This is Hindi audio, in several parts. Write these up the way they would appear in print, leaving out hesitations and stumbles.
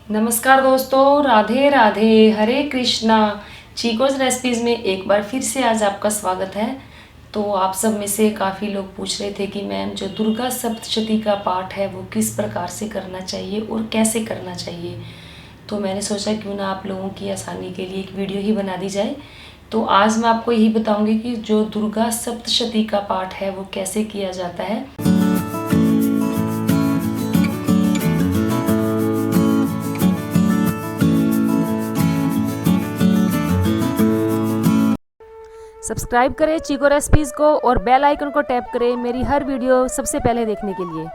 नमस्कार दोस्तों, राधे राधे, हरे कृष्णा। चीकोज रेसिपीज़ में एक बार फिर से आज आपका स्वागत है। तो आप सब में से काफ़ी लोग पूछ रहे थे कि मैम जो दुर्गा सप्तशती का पाठ है वो किस प्रकार से करना चाहिए और कैसे करना चाहिए। तो मैंने सोचा क्यों ना आप लोगों की आसानी के लिए एक वीडियो ही बना दी जाए। तो आज मैं आपको यही बताऊंगी कि जो दुर्गा सप्तशती का पाठ है वो कैसे किया जाता है। सब्सक्राइब करें चीको रेसिपीज़ को और बेल आइकन को टैप करें मेरी हर वीडियो सबसे पहले देखने के लिए।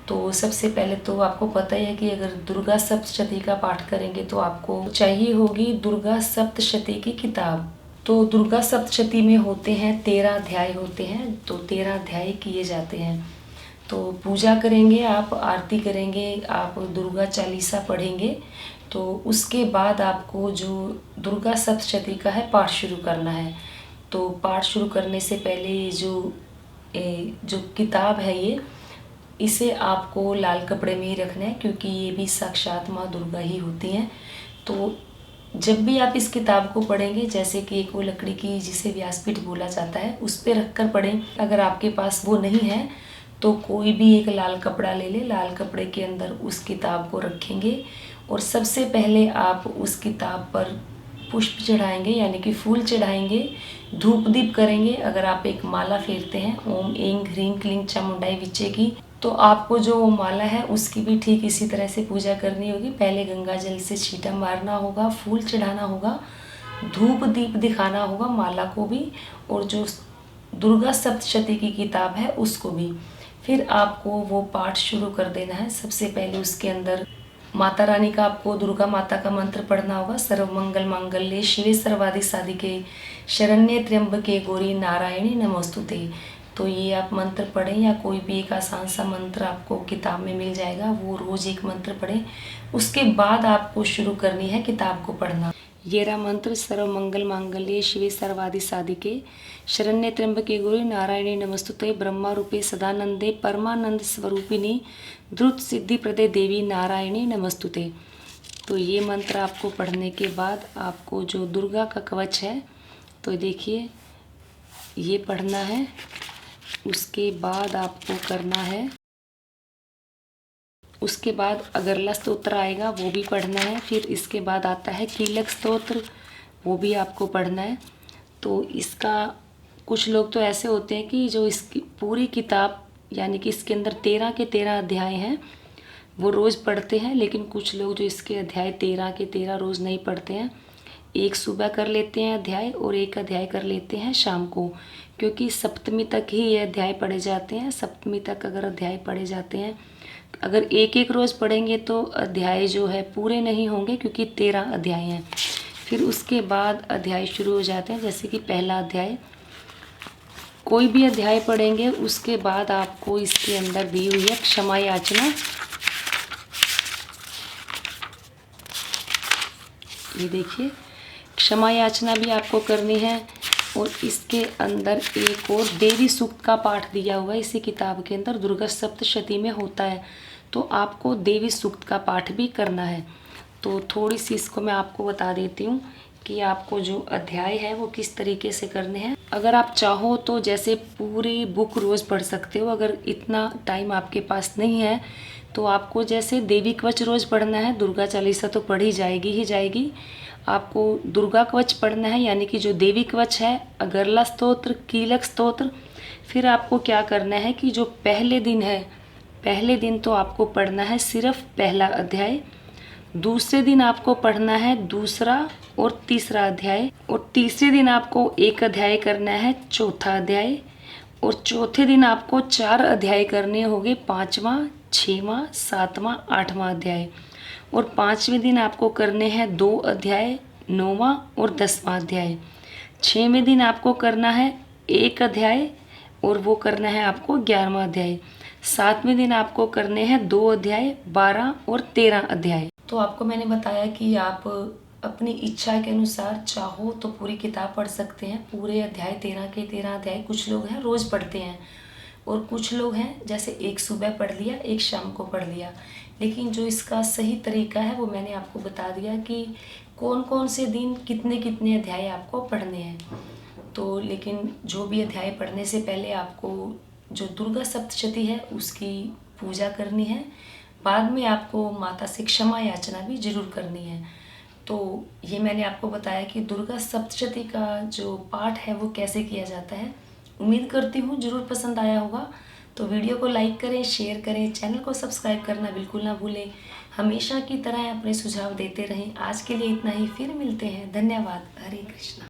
तो सबसे पहले तो आपको पता ही है कि अगर दुर्गा सप्तशती का पाठ करेंगे तो आपको चाहिए होगी दुर्गा सप्तशती की किताब। तो दुर्गा सप्तशती में होते हैं 13 अध्याय होते हैं, तो 13 अध्याय किए जाते हैं। तो पूजा करेंगे आप, आरती करेंगे आप, दुर्गा चालीसा पढ़ेंगे। तो उसके बाद आपको जो दुर्गा सप्तशती का है पाठ शुरू करना है। तो पाठ शुरू करने से पहले ये जो किताब है इसे आपको लाल कपड़े में ही रखना है, क्योंकि ये भी साक्षात माँ दुर्गा ही होती हैं। तो जब भी आप इस किताब को पढ़ेंगे, जैसे कि एक वो लकड़ी की जिसे व्यासपीठ बोला जाता है उस पर रख कर पढ़ें। अगर आपके पास वो नहीं है तो कोई भी एक लाल कपड़ा ले ले, लाल कपड़े के अंदर उस किताब को रखेंगे और सबसे पहले आप उस किताब पर पुष्प चढ़ाएंगे, यानी कि फूल चढ़ाएंगे, धूप दीप करेंगे। अगर आप एक माला फेरते हैं ओम ऐं ह्रीं क्लीं चामुंडाई विच्चे की, तो आपको जो माला है उसकी भी ठीक इसी तरह से पूजा करनी होगी। पहले गंगा जल से छींटा मारना होगा, फूल चढ़ाना होगा, धूप दीप दिखाना होगा माला को भी, और जो दुर्गा सप्तशती की किताब है उसको भी। फिर आपको वो पाठ शुरू कर देना है। सबसे पहले उसके अंदर माता रानी का, आपको दुर्गा माता का मंत्र पढ़ना होगा। सर्वमंगल मांगल्ये शिवे सर्वाधिक साधिके शरण्ये त्र्यंबके गौरी नारायणी नमोस्तुते। तो ये आप मंत्र पढ़ें या कोई भी एक आसान सा मंत्र आपको किताब में मिल जाएगा, वो रोज़ एक मंत्र पढ़ें। उसके बाद आपको शुरू करनी है किताब को पढ़ना। ये रहा मंत्र, सर्वमंगल मांगल्ये शिवे सर्वाधिक साधिके शरण्ये त्र्यंबके गौरी नारायणी नमोस्तुते ब्रह्मा रूपे सदानंदे परमानंद स्वरूपिणी द्रुत सिद्धि प्रदे देवी नारायणी नमोस्तुते। तो ये मंत्र आपको पढ़ने के बाद आपको जो दुर्गा का कवच है तो देखिए ये पढ़ना है। उसके बाद आपको करना है, उसके बाद अगरला स्तोत्र आएगा वो भी पढ़ना है। फिर इसके बाद आता है कीलक स्तोत्र, वो भी आपको पढ़ना है। तो इसका कुछ लोग तो ऐसे होते हैं कि जो इसकी पूरी किताब, यानी कि इसके अंदर 13 के 13 अध्याय हैं, वो रोज़ पढ़ते हैं। लेकिन कुछ लोग जो इसके अध्याय 13 के 13 रोज़ नहीं पढ़ते हैं, एक सुबह कर लेते हैं अध्याय और एक अध्याय कर लेते हैं शाम को, क्योंकि सप्तमी तक ही ये अध्याय पढ़े जाते हैं। सप्तमी तक अगर अध्याय पढ़े जाते हैं, अगर एक एक रोज़ पढ़ेंगे तो अध्याय जो है पूरे नहीं होंगे, क्योंकि 13 अध्याय हैं। फिर उसके बाद अध्याय शुरू हो जाते हैं, जैसे कि पहला अध्याय, कोई भी अध्याय पढ़ेंगे उसके बाद आपको इसके अंदर दी हुई है क्षमा याचना। ये देखिए क्षमा याचना भी आपको करनी है। और इसके अंदर एक और देवी सूक्त का पाठ दिया हुआ है इसी किताब के अंदर, दुर्गा सप्तशती में होता है। तो आपको देवी सूक्त का पाठ भी करना है। तो थोड़ी सी इसको मैं आपको बता देती हूँ कि आपको जो अध्याय है वो किस तरीके से करने हैं। अगर आप चाहो तो जैसे पूरी बुक रोज़ पढ़ सकते हो। अगर इतना टाइम आपके पास नहीं है तो आपको जैसे देवी कवच रोज़ पढ़ना है, दुर्गा चालीसा तो पढ़ी जाएगी ही जाएगी, आपको दुर्गा कवच पढ़ना है, यानी कि जो देवी कवच है, अगरला स्तोत्र, कीलक स्तोत्र। फिर आपको क्या करना है कि जो पहले दिन है, पहले दिन तो आपको पढ़ना है सिर्फ पहला अध्याय। दूसरे दिन आपको पढ़ना है दूसरा और तीसरा अध्याय, और तीसरे दिन आपको एक अध्याय करना है चौथा अध्याय, और चौथे दिन आपको 4 अध्याय करने होंगे, 5वां, 6वां, 7वां, 8वां अध्याय। और 5वें दिन आपको करने हैं 2 अध्याय, 9वां और 10वां अध्याय। 6वें दिन आपको करना है 1 अध्याय और वो करना है आपको 11वां अध्याय। 7वें दिन आपको करने हैं 2 अध्याय, 12 और 13 अध्याय। तो आपको मैंने बताया कि आप अपनी इच्छा के अनुसार चाहो तो पूरी किताब पढ़ सकते हैं, पूरे अध्याय 13 के 13 अध्याय। कुछ लोग हैं रोज़ पढ़ते हैं और कुछ लोग हैं जैसे एक सुबह पढ़ लिया, एक शाम को पढ़ लिया। लेकिन जो इसका सही तरीका है वो मैंने आपको बता दिया कि कौन कौन से दिन कितने कितने अध्याय आपको पढ़ने हैं। तो लेकिन जो भी अध्याय पढ़ने से पहले आपको जो दुर्गा सप्तशती है उसकी पूजा करनी है। बाद में आपको माता से क्षमा याचना भी जरूर करनी है। तो ये मैंने आपको बताया कि दुर्गा सप्तशती का जो पाठ है वो कैसे किया जाता है। उम्मीद करती हूँ ज़रूर पसंद आया होगा। तो वीडियो को लाइक करें, शेयर करें, चैनल को सब्सक्राइब करना बिल्कुल ना भूलें। हमेशा की तरह अपने सुझाव देते रहें। आज के लिए इतना ही, फिर मिलते हैं। धन्यवाद। हरे कृष्णा।